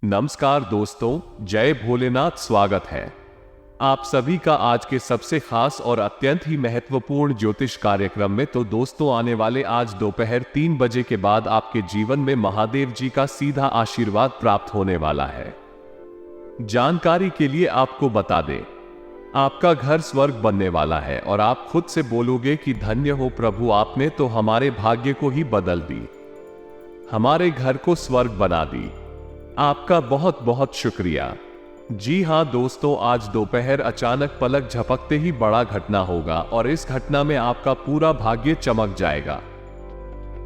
नमस्कार दोस्तों, जय भोलेनाथ। स्वागत है आप सभी का आज के सबसे खास और अत्यंत ही महत्वपूर्ण ज्योतिष कार्यक्रम में। तो दोस्तों, आने वाले आज दोपहर 3 बजे के बाद आपके जीवन में महादेव जी का सीधा आशीर्वाद प्राप्त होने वाला है। जानकारी के लिए आपको बता दें, आपका घर स्वर्ग बनने वाला है और आप खुद से बोलोगे कि धन्य हो प्रभु, आपने तो हमारे भाग्य को ही बदल दी, हमारे घर को स्वर्ग बना दी। आपका बहुत बहुत शुक्रिया। जी हां दोस्तों, आज दोपहर अचानक पलक झपकते ही बड़ा घटना होगा और इस घटना में आपका पूरा भाग्य चमक जाएगा।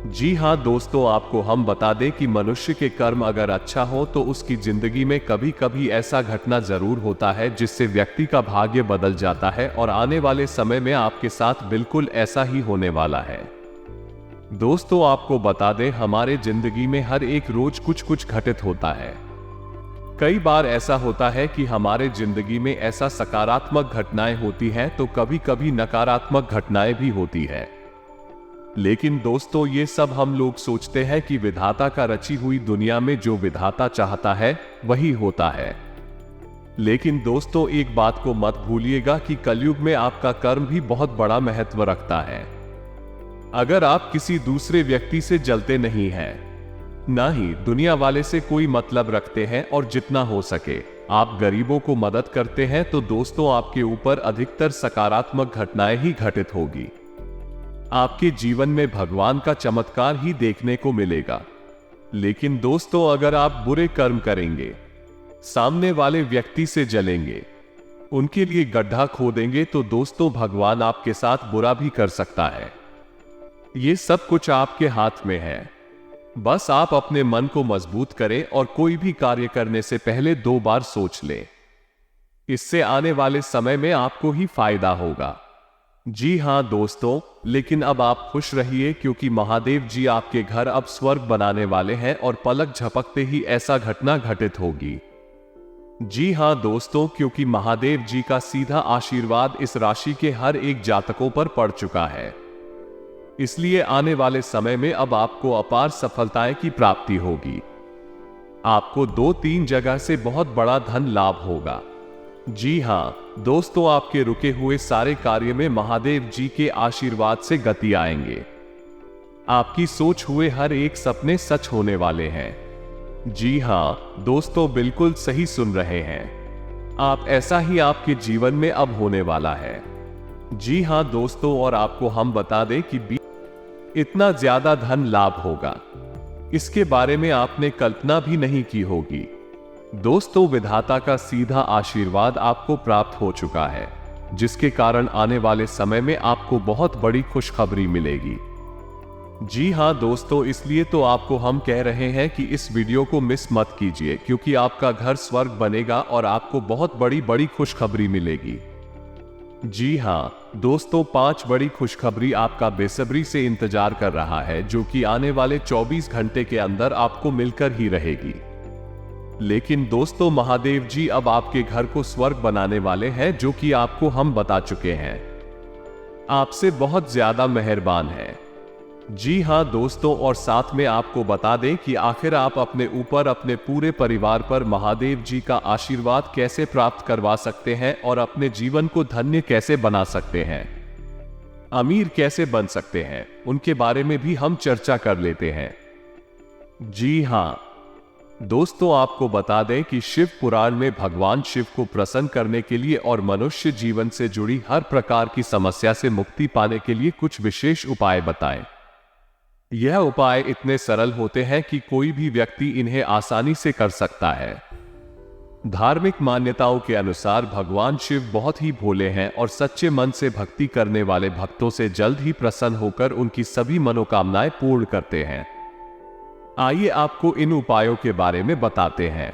जी हां दोस्तों, आपको हम बता दें कि मनुष्य के कर्म अगर अच्छा हो तो उसकी जिंदगी में कभी कभी ऐसा घटना जरूर होता है जिससे व्यक्ति का भाग्य बदल जाता है और आने वाले समय में आपके साथ बिल्कुल ऐसा ही होने वाला है। दोस्तों, आपको बता दें, हमारे जिंदगी में हर एक रोज कुछ घटित होता है। कई बार ऐसा होता है कि हमारे जिंदगी में ऐसा सकारात्मक घटनाएं होती हैं तो कभी कभी नकारात्मक घटनाएं भी होती है। लेकिन दोस्तों, ये सब हम लोग सोचते हैं कि विधाता का रची हुई दुनिया में जो विधाता चाहता है वही होता है। लेकिन दोस्तों, एक बात को मत भूलिएगा कि कलयुग में आपका कर्म भी बहुत बड़ा महत्व रखता है। अगर आप किसी दूसरे व्यक्ति से जलते नहीं हैं, ना ही दुनिया वाले से कोई मतलब रखते हैं और जितना हो सके आप गरीबों को मदद करते हैं, तो दोस्तों आपके ऊपर अधिकतर सकारात्मक घटनाएं ही घटित होगी। आपके जीवन में भगवान का चमत्कार ही देखने को मिलेगा। लेकिन दोस्तों, अगर आप बुरे कर्म करेंगे, सामने वाले व्यक्ति से जलेंगे, उनके लिए गड्ढा खोदेंगे, तो दोस्तों भगवान आपके साथ बुरा भी कर सकता है। ये सब कुछ आपके हाथ में है। बस आप अपने मन को मजबूत करें और कोई भी कार्य करने से पहले 2 बार सोच लें। इससे आने वाले समय में आपको ही फायदा होगा। जी हां दोस्तों, लेकिन अब आप खुश रहिए क्योंकि महादेव जी आपके घर अब स्वर्ग बनाने वाले हैं और पलक झपकते ही ऐसा घटना घटित होगी। जी हां दोस्तों, क्योंकि महादेव जी का सीधा आशीर्वाद इस राशि के हर एक जातकों पर पड़ चुका है, इसलिए आने वाले समय में अब आपको अपार सफलताएं की प्राप्ति होगी। आपको 2-3 जगह से बहुत बड़ा धन लाभ होगा। जी हां दोस्तों, आपके रुके हुए सारे कार्य में महादेव जी के आशीर्वाद से गति आएंगे। आपकी सोच हुए हर एक सपने सच होने वाले हैं। जी हां दोस्तों, बिल्कुल सही सुन रहे हैं आप, ऐसा ही आपके जीवन में अब होने वाला है। जी हां दोस्तों, और आपको हम बता दें कि इतना ज्यादा धन लाभ होगा, इसके बारे में आपने कल्पना भी नहीं की होगी। दोस्तों, विधाता का सीधा आशीर्वाद आपको प्राप्त हो चुका है, जिसके कारण आने वाले समय में आपको बहुत बड़ी खुशखबरी मिलेगी। जी हां दोस्तों, इसलिए तो आपको हम कह रहे हैं कि इस वीडियो को मिस मत कीजिए, क्योंकि आपका घर स्वर्ग बनेगा और आपको बहुत बड़ी खुशखबरी मिलेगी। जी हां दोस्तों, 5 बड़ी खुशखबरी आपका बेसब्री से इंतजार कर रहा है, जो कि आने वाले 24 घंटे के अंदर आपको मिलकर ही रहेगी। लेकिन दोस्तों, महादेव जी अब आपके घर को स्वर्ग बनाने वाले हैं, जो कि आपको हम बता चुके हैं। आपसे बहुत ज्यादा मेहरबान है। जी हां दोस्तों, और साथ में आपको बता दें कि आखिर आप अपने ऊपर, अपने पूरे परिवार पर महादेव जी का आशीर्वाद कैसे प्राप्त करवा सकते हैं और अपने जीवन को धन्य कैसे बना सकते हैं, अमीर कैसे बन सकते हैं, उनके बारे में भी हम चर्चा कर लेते हैं। जी हां दोस्तों, आपको बता दें कि शिव पुराण में भगवान शिव को प्रसन्न करने के लिए और मनुष्य जीवन से जुड़ी हर प्रकार की समस्या से मुक्ति पाने के लिए कुछ विशेष उपाय बताएं। यह उपाय इतने सरल होते हैं कि कोई भी व्यक्ति इन्हें आसानी से कर सकता है। धार्मिक मान्यताओं के अनुसार भगवान शिव बहुत ही भोले हैं और सच्चे मन से भक्ति करने वाले भक्तों से जल्द ही प्रसन्न होकर उनकी सभी मनोकामनाएं पूर्ण करते हैं। आइए आपको इन उपायों के बारे में बताते हैं।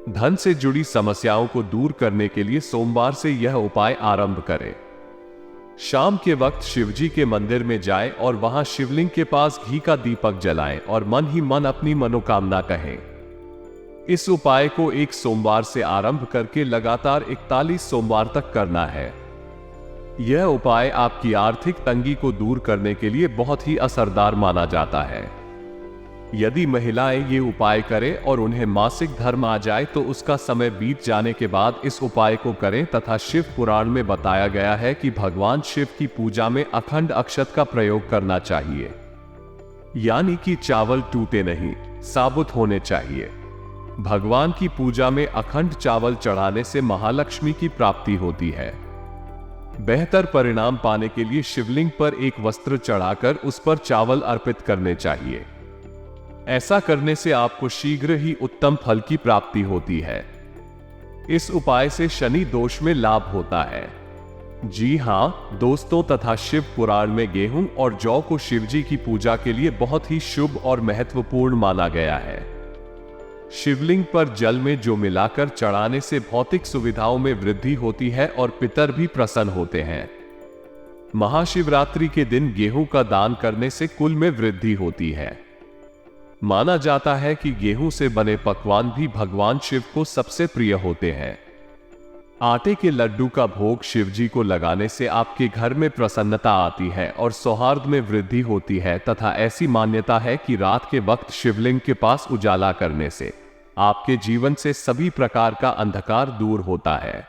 धन से जुड़ी समस्याओं को दूर करने के लिए सोमवार से यह उपाय आरंभ करें। शाम के वक्त शिवजी के मंदिर में जाएं और वहां शिवलिंग के पास घी का दीपक जलाएं और मन ही मन अपनी मनोकामना कहें। इस उपाय को एक सोमवार से आरंभ करके लगातार 41 सोमवार तक करना है। यह उपाय आपकी आर्थिक तंगी को दूर करने के लिए बहुत ही असरदार माना जाता है। यदि महिलाएं ये उपाय करें और उन्हें मासिक धर्म आ जाए तो उसका समय बीत जाने के बाद इस उपाय को करें। तथा शिव पुराण में बताया गया है कि भगवान शिव की पूजा में अखंड अक्षत का प्रयोग करना चाहिए, यानी कि चावल टूटे नहीं, साबुत होने चाहिए। भगवान की पूजा में अखंड चावल चढ़ाने से महालक्ष्मी की प्राप्ति होती है। बेहतर परिणाम पाने के लिए शिवलिंग पर एक वस्त्र चढ़ाकर उस पर चावल अर्पित करने चाहिए। ऐसा करने से आपको शीघ्र ही उत्तम फल की प्राप्ति होती है। इस उपाय से शनि दोष में लाभ होता है। जी हां दोस्तों, तथा शिव पुराण में गेहूं और जौ को शिवजी की पूजा के लिए बहुत ही शुभ और महत्वपूर्ण माना गया है। शिवलिंग पर जल में जो मिलाकर चढ़ाने से भौतिक सुविधाओं में वृद्धि होती है और पितर भी प्रसन्न होते हैं। महाशिवरात्रि के दिन गेहूं का दान करने से कुल में वृद्धि होती है। माना जाता है कि गेहूं से बने पकवान भी भगवान शिव को सबसे प्रिय होते हैं। आटे के लड्डू का भोग शिवजी को लगाने से आपके घर में प्रसन्नता आती है और सौहार्द में वृद्धि होती है। तथा ऐसी मान्यता है कि रात के वक्त शिवलिंग के पास उजाला करने से आपके जीवन से सभी प्रकार का अंधकार दूर होता है।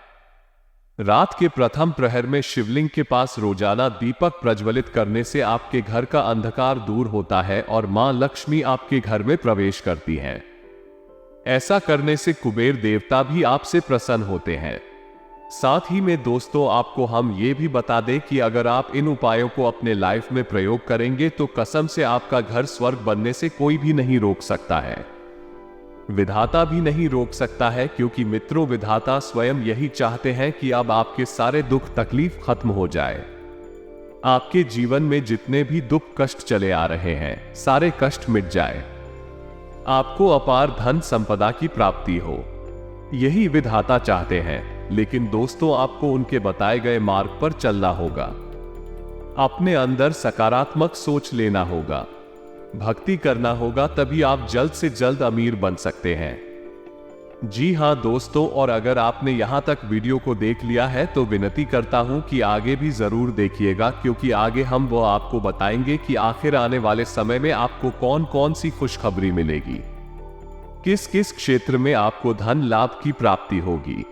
रात के प्रथम प्रहर में शिवलिंग के पास रोजाना दीपक प्रज्वलित करने से आपके घर का अंधकार दूर होता है और मां लक्ष्मी आपके घर में प्रवेश करती हैं। ऐसा करने से कुबेर देवता भी आपसे प्रसन्न होते हैं। साथ ही में दोस्तों, आपको हम ये भी बता दें कि अगर आप इन उपायों को अपने लाइफ में प्रयोग करेंगे तो कसम से आपका घर स्वर्ग बनने से कोई भी नहीं रोक सकता है। विधाता भी नहीं रोक सकता है, क्योंकि मित्रों विधाता स्वयं यही चाहते हैं कि अब आपके सारे दुख तकलीफ खत्म हो जाए। आपके जीवन में जितने भी दुख कष्ट चले आ रहे हैं सारे कष्ट मिट जाए। आपको अपार धन संपदा की प्राप्ति हो, यही विधाता चाहते हैं। लेकिन दोस्तों, आपको उनके बताए गए मार्ग पर चलना होगा। अपने अंदर सकारात्मक सोच लेना होगा, भक्ति करना होगा, तभी आप जल्द से जल्द अमीर बन सकते हैं। जी हां दोस्तों, और अगर आपने यहां तक वीडियो को देख लिया है तो विनती करता हूं कि आगे भी जरूर देखिएगा, क्योंकि आगे हम वो आपको बताएंगे कि आखिर आने वाले समय में आपको कौन कौन सी खुशखबरी मिलेगी, किस किस क्षेत्र में आपको धन लाभ की प्राप्ति होगी।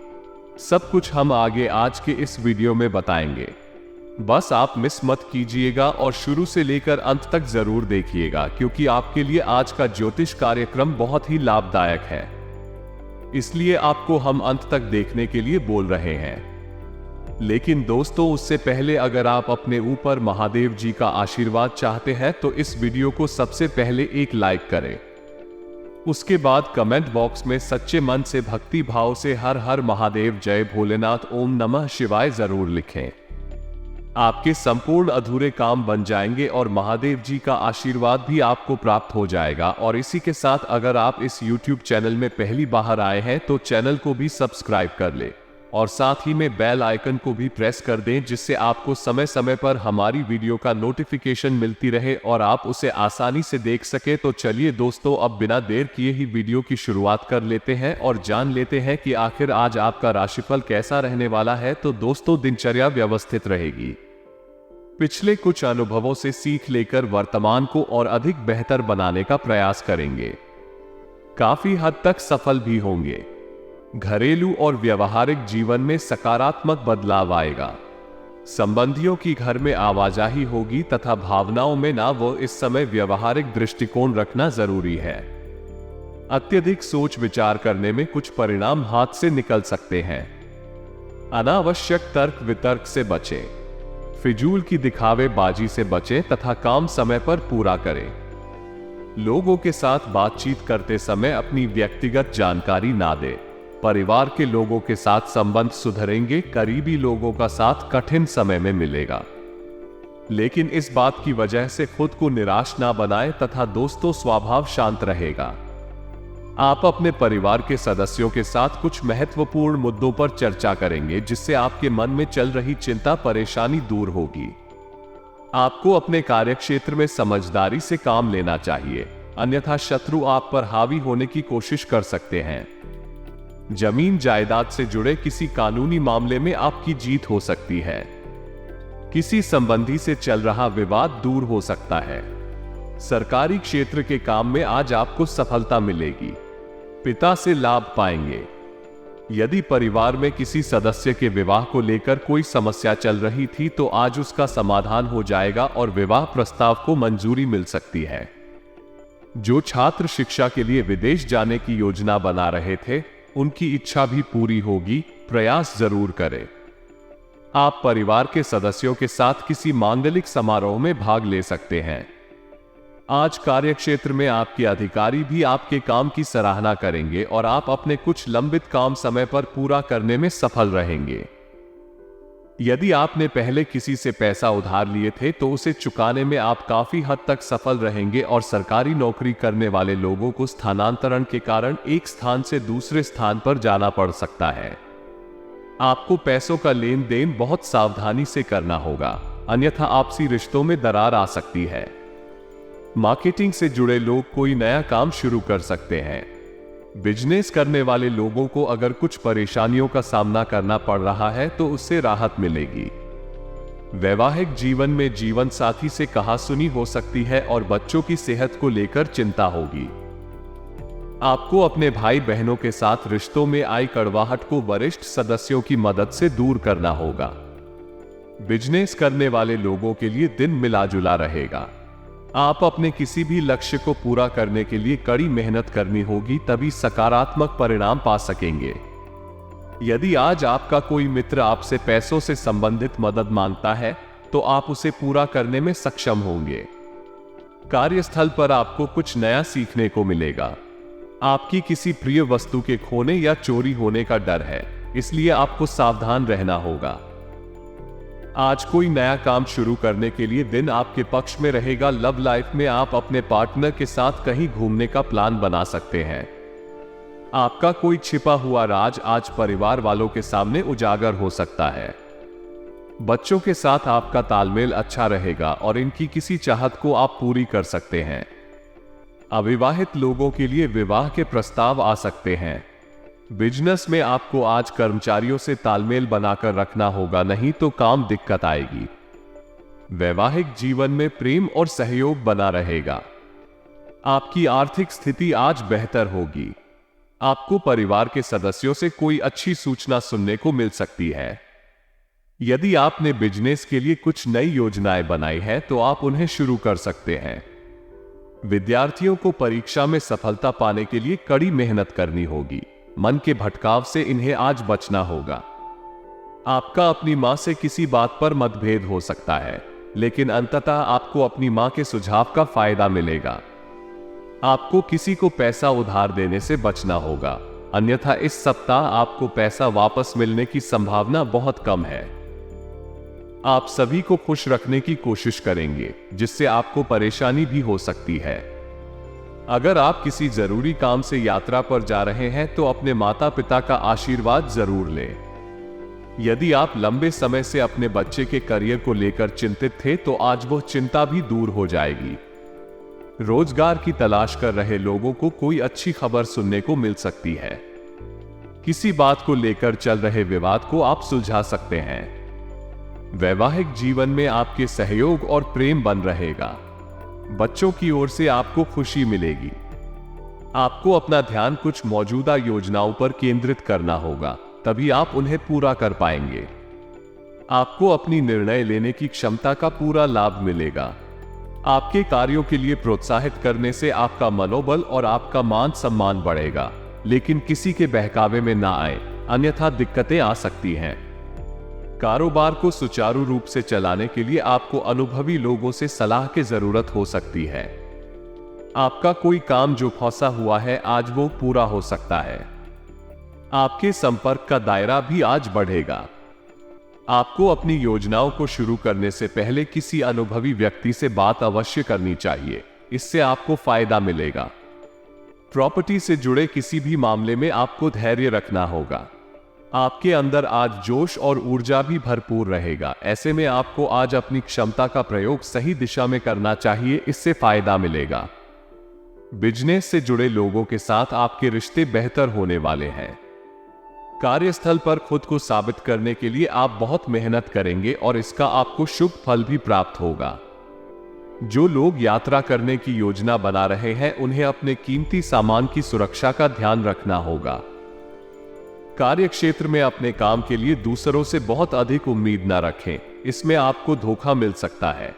सब कुछ हम आगे आज के इस वीडियो में बताएंगे। बस आप मिस मत कीजिएगा और शुरू से लेकर अंत तक जरूर देखिएगा, क्योंकि आपके लिए आज का ज्योतिष कार्यक्रम बहुत ही लाभदायक है। इसलिए आपको हम अंत तक देखने के लिए बोल रहे हैं। लेकिन दोस्तों, उससे पहले अगर आप अपने ऊपर महादेव जी का आशीर्वाद चाहते हैं तो इस वीडियो को सबसे पहले एक लाइक करें। उसके बाद कमेंट बॉक्स में सच्चे मन से भक्ति भाव से हर हर महादेव, जय भोलेनाथ, ओम नमः शिवाय जरूर लिखें। आपके संपूर्ण अधूरे काम बन जाएंगे और महादेव जी का आशीर्वाद भी आपको प्राप्त हो जाएगा। और इसी के साथ अगर आप इस YouTube चैनल में पहली बार आए हैं तो चैनल को भी सब्सक्राइब कर ले और साथ ही में बेल आइकन को भी प्रेस कर दें, जिससे आपको समय समय पर हमारी वीडियो का नोटिफिकेशन मिलती रहे और आप उसे आसानी से देख सके। तो चलिए दोस्तों, अब बिना देर किए ही वीडियो की शुरुआत कर लेते हैं और जान लेते हैं कि आखिर आज आपका राशिफल कैसा रहने वाला है। तो दोस्तों, दिनचर्या व्यवस्थित रहेगी। पिछले कुछ अनुभवों से सीख लेकर वर्तमान को और अधिक बेहतर बनाने का प्रयास करेंगे। काफी हद तक सफल भी होंगे। घरेलू और व्यवहारिक जीवन में सकारात्मक बदलाव आएगा। संबंधियों की घर में आवाजाही होगी तथा भावनाओं में ना वो इस समय व्यवहारिक दृष्टिकोण रखना जरूरी है। अत्यधिक सोच विचार करने में कुछ परिणाम हाथ से निकल सकते हैं। अनावश्यक तर्क वितर्क से बचें। फिजूल की दिखावेबाजी से बचें तथा काम समय पर पूरा करें। लोगों के साथ बातचीत करते समय अपनी व्यक्तिगत जानकारी ना दें। परिवार के लोगों के साथ संबंध सुधरेंगे। करीबी लोगों का साथ कठिन समय में मिलेगा, लेकिन इस बात की वजह से खुद को निराश ना बनाएं तथा दोस्तों, स्वभाव शांत रहेगा। आप अपने परिवार के सदस्यों के साथ कुछ महत्वपूर्ण मुद्दों पर चर्चा करेंगे, जिससे आपके मन में चल रही चिंता परेशानी दूर होगी। आपको अपने कार्यक्षेत्र में समझदारी से काम लेना चाहिए, अन्यथा शत्रु आप पर हावी होने की कोशिश कर सकते हैं। जमीन जायदाद से जुड़े किसी कानूनी मामले में आपकी जीत हो सकती है। किसी संबंधी से चल रहा विवाद दूर हो सकता है। सरकारी क्षेत्र के काम में आज आपको सफलता मिलेगी। पिता से लाभ पाएंगे। यदि परिवार में किसी सदस्य के विवाह को लेकर कोई समस्या चल रही थी तो आज उसका समाधान हो जाएगा और विवाह प्रस्ताव को मंजूरी मिल सकती है। जो छात्र शिक्षा के लिए विदेश जाने की योजना बना रहे थे, उनकी इच्छा भी पूरी होगी। प्रयास जरूर करें। आप परिवार के सदस्यों के साथ किसी मांगलिक समारोह में भाग ले सकते हैं। आज कार्यक्षेत्र में आपके अधिकारी भी आपके काम की सराहना करेंगे और आप अपने कुछ लंबित काम समय पर पूरा करने में सफल रहेंगे। यदि आपने पहले किसी से पैसा उधार लिए थे तो उसे चुकाने में आप काफी हद तक सफल रहेंगे और सरकारी नौकरी करने वाले लोगों को स्थानांतरण के कारण एक स्थान से दूसरे स्थान पर जाना पड़ सकता है। आपको पैसों का लेन देन बहुत सावधानी से करना होगा, अन्यथा आपसी रिश्तों में दरार आ सकती है। मार्केटिंग से जुड़े लोग कोई नया काम शुरू कर सकते हैं। बिजनेस करने वाले लोगों को अगर कुछ परेशानियों का सामना करना पड़ रहा है तो उससे राहत मिलेगी। वैवाहिक जीवन में जीवन साथी से कहासुनी हो सकती है और बच्चों की सेहत को लेकर चिंता होगी। आपको अपने भाई बहनों के साथ रिश्तों में आई कड़वाहट को वरिष्ठ सदस्यों की मदद से दूर करना होगा। बिजनेस करने वाले लोगों के लिए दिन मिला जुला रहेगा। आप अपने किसी भी लक्ष्य को पूरा करने के लिए कड़ी मेहनत करनी होगी, तभी सकारात्मक परिणाम पा सकेंगे। यदि आज आपका कोई मित्र आपसे पैसों से संबंधित मदद मांगता है तो आप उसे पूरा करने में सक्षम होंगे। कार्यस्थल पर आपको कुछ नया सीखने को मिलेगा। आपकी किसी प्रिय वस्तु के खोने या चोरी होने का डर है, इसलिए आपको सावधान रहना होगा। आज कोई नया काम शुरू करने के लिए दिन आपके पक्ष में रहेगा। लव लाइफ में आप अपने पार्टनर के साथ कहीं घूमने का प्लान बना सकते हैं। आपका कोई छिपा हुआ राज आज परिवार वालों के सामने उजागर हो सकता है। बच्चों के साथ आपका तालमेल अच्छा रहेगा और इनकी किसी चाहत को आप पूरी कर सकते हैं। अविवाहित लोगों के लिए विवाह के प्रस्ताव आ सकते हैं। बिजनेस में आपको आज कर्मचारियों से तालमेल बनाकर रखना होगा, नहीं तो काम दिक्कत आएगी। वैवाहिक जीवन में प्रेम और सहयोग बना रहेगा। आपकी आर्थिक स्थिति आज बेहतर होगी। आपको परिवार के सदस्यों से कोई अच्छी सूचना सुनने को मिल सकती है। यदि आपने बिजनेस के लिए कुछ नई योजनाएं बनाई हैं तो आप उन्हें शुरू कर सकते हैं। विद्यार्थियों को परीक्षा में सफलता पाने के लिए कड़ी मेहनत करनी होगी। मन के भटकाव से इन्हें आज बचना होगा। आपका अपनी मां से किसी बात पर मतभेद हो सकता है, लेकिन अंततः आपको अपनी मां के सुझाव का फायदा मिलेगा। आपको किसी को पैसा उधार देने से बचना होगा, अन्यथा इस सप्ताह आपको पैसा वापस मिलने की संभावना बहुत कम है। आप सभी को खुश रखने की कोशिश करेंगे, जिससे आपको परेशानी भी हो सकती है। अगर आप किसी जरूरी काम से यात्रा पर जा रहे हैं तो अपने माता पिता का आशीर्वाद जरूर लें। यदि आप लंबे समय से अपने बच्चे के करियर को लेकर चिंतित थे तो आज वह चिंता भी दूर हो जाएगी। रोजगार की तलाश कर रहे लोगों को कोई अच्छी खबर सुनने को मिल सकती है। किसी बात को लेकर चल रहे विवाद को आप सुलझा सकते हैं। वैवाहिक जीवन में आपके सहयोग और प्रेम बन रहेगा। बच्चों की ओर से आपको खुशी मिलेगी। आपको अपना ध्यान कुछ मौजूदा योजनाओं पर केंद्रित करना होगा, तभी आप उन्हें पूरा कर पाएंगे। आपको अपनी निर्णय लेने की क्षमता का पूरा लाभ मिलेगा। आपके कार्यों के लिए प्रोत्साहित करने से आपका मनोबल और आपका मान सम्मान बढ़ेगा, लेकिन किसी के बहकावे में ना आए, अन्यथा दिक्कतें आ सकती हैं। कारोबार को सुचारू रूप से चलाने के लिए आपको अनुभवी लोगों से सलाह की जरूरत हो सकती है। आपका कोई काम जो फंसा हुआ है आज वो पूरा हो सकता है। आपके संपर्क का दायरा भी आज बढ़ेगा। आपको अपनी योजनाओं को शुरू करने से पहले किसी अनुभवी व्यक्ति से बात अवश्य करनी चाहिए, इससे आपको फायदा मिलेगा। प्रॉपर्टी से जुड़े किसी भी मामले में आपको धैर्य रखना होगा। आपके अंदर आज जोश और ऊर्जा भी भरपूर रहेगा। ऐसे में आपको आज अपनी क्षमता का प्रयोग सही दिशा में करना चाहिए, इससे फायदा मिलेगा। बिजनेस से जुड़े लोगों के साथ आपके रिश्ते बेहतर होने वाले हैं। कार्यस्थल पर खुद को साबित करने के लिए आप बहुत मेहनत करेंगे और इसका आपको शुभ फल भी प्राप्त होगा। जो लोग यात्रा करने की योजना बना रहे हैं उन्हें अपने कीमती सामान की सुरक्षा का ध्यान रखना होगा। कार्य क्षेत्र में अपने काम के लिए दूसरों से बहुत अधिक उम्मीद न रखें, इसमें आपको धोखा मिल सकता है।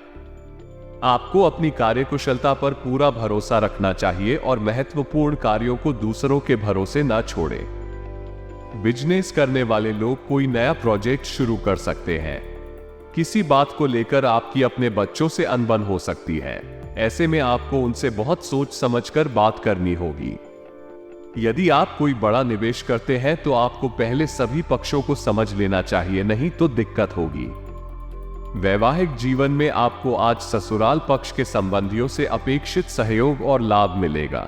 आपको अपनी कार्यकुशलता पर पूरा भरोसा रखना चाहिए और महत्वपूर्ण कार्यों को दूसरों के भरोसे न छोड़ें। बिजनेस करने वाले लोग कोई नया प्रोजेक्ट शुरू कर सकते हैं। किसी बात को लेकर आपकी अपने बच्चों से अनबन हो सकती है। ऐसे में आपको उनसे बहुत सोच समझकर बात करनी होगी। यदि आप कोई बड़ा निवेश करते हैं तो आपको पहले सभी पक्षों को समझ लेना चाहिए, नहीं तो दिक्कत होगी। वैवाहिक जीवन में आपको आज ससुराल पक्ष के संबंधियों से अपेक्षित सहयोग और लाभ मिलेगा।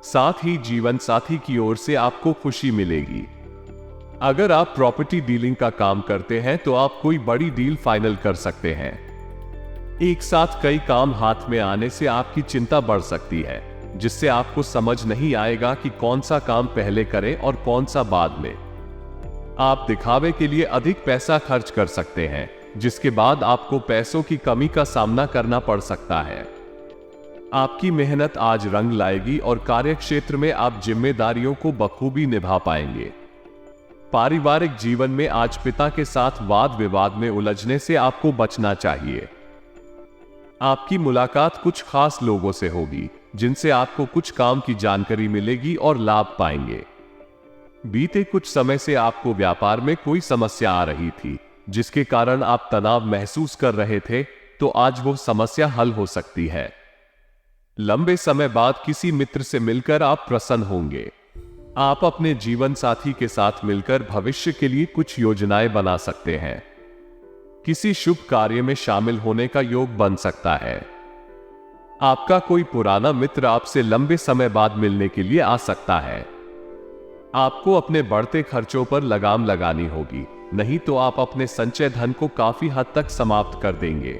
साथ ही जीवन साथी की ओर से आपको खुशी मिलेगी। अगर आप प्रॉपर्टी डीलिंग का काम करते हैं तो आप कोई बड़ी डील फाइनल कर सकते हैं। एक साथ कई काम हाथ में आने से आपकी चिंता बढ़ सकती है, जिससे आपको समझ नहीं आएगा कि कौन सा काम पहले करें और कौन सा बाद में। आप दिखावे के लिए अधिक पैसा खर्च कर सकते हैं, जिसके बाद आपको पैसों की कमी का सामना करना पड़ सकता है। आपकी मेहनत आज रंग लाएगी और कार्यक्षेत्र में आप जिम्मेदारियों को बखूबी निभा पाएंगे। पारिवारिक जीवन में आज पिता के साथ वाद विवाद में उलझने से आपको बचना चाहिए। आपकी मुलाकात कुछ खास लोगों से होगी, जिनसे आपको कुछ काम की जानकारी मिलेगी और लाभ पाएंगे। बीते कुछ समय से आपको व्यापार में कोई समस्या आ रही थी, जिसके कारण आप तनाव महसूस कर रहे थे, तो आज वो समस्या हल हो सकती है। लंबे समय बाद किसी मित्र से मिलकर आप प्रसन्न होंगे। आप अपने जीवन साथी के साथ मिलकर भविष्य के लिए कुछ योजनाएं बना सकते हैं। किसी शुभ कार्य में शामिल होने का योग बन सकता है। आपका कोई पुराना मित्र आपसे लंबे समय बाद मिलने के लिए आ सकता है। आपको अपने बढ़ते खर्चों पर लगाम लगानी होगी, नहीं तो आप अपने संचय धन को काफी हद तक समाप्त कर देंगे।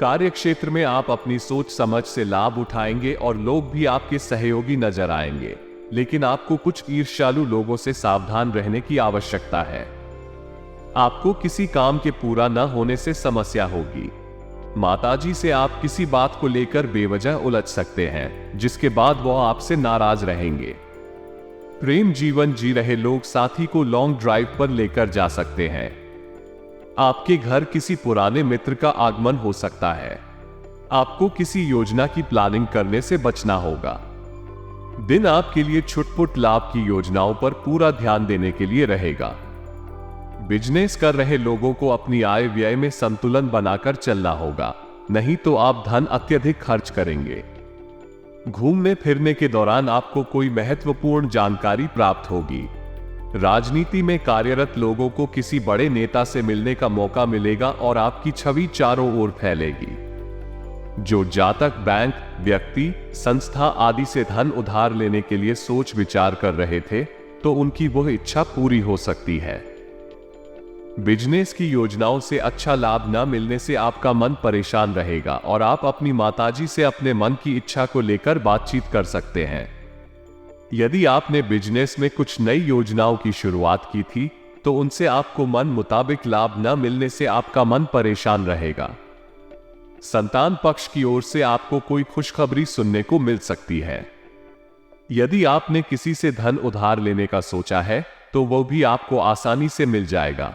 कार्यक्षेत्र में आप अपनी सोच समझ से लाभ उठाएंगे और लोग भी आपके सहयोगी नजर आएंगे, लेकिन आपको कुछ ईर्ष्यालु लोगों से सावधान रहने की आवश्यकता है। आपको किसी काम के पूरा न होने से समस्या होगी। माताजी से आप किसी बात को लेकर बेवजह उलझ सकते हैं, जिसके बाद वो आपसे नाराज रहेंगे। प्रेम जीवन जी रहे लोग साथी को लॉन्ग ड्राइव पर लेकर जा सकते हैं। आपके घर किसी पुराने मित्र का आगमन हो सकता है। आपको किसी योजना की प्लानिंग करने से बचना होगा। दिन आपके लिए छुटपुट लाभ की योजनाओं पर पूरा ध्यान देने के लिए रहेगा। बिजनेस कर रहे लोगों को अपनी आय व्यय में संतुलन बनाकर चलना होगा, नहीं तो आप धन अत्यधिक खर्च करेंगे। घूमने फिरने के दौरान आपको कोई महत्वपूर्ण जानकारी प्राप्त होगी। राजनीति में कार्यरत लोगों को किसी बड़े नेता से मिलने का मौका मिलेगा और आपकी छवि चारों ओर फैलेगी। जो जातक बैंक, व्यक्ति, संस्था आदि से धन उधार लेने के लिए सोच विचार कर रहे थे, तो उनकी वह इच्छा पूरी हो सकती है। बिजनेस की योजनाओं से अच्छा लाभ न मिलने से आपका मन परेशान रहेगा और आप अपनी माताजी से अपने मन की इच्छा को लेकर बातचीत कर सकते हैं। यदि आपने बिजनेस में कुछ नई योजनाओं की शुरुआत की थी, तो उनसे आपको मन मुताबिक लाभ न मिलने से आपका मन परेशान रहेगा। संतान पक्ष की ओर से आपको कोई खुशखबरी सुनने को मिल सकती है। यदि आपने किसी से धन उधार लेने का सोचा है, तो वो भी आपको आसानी से मिल जाएगा।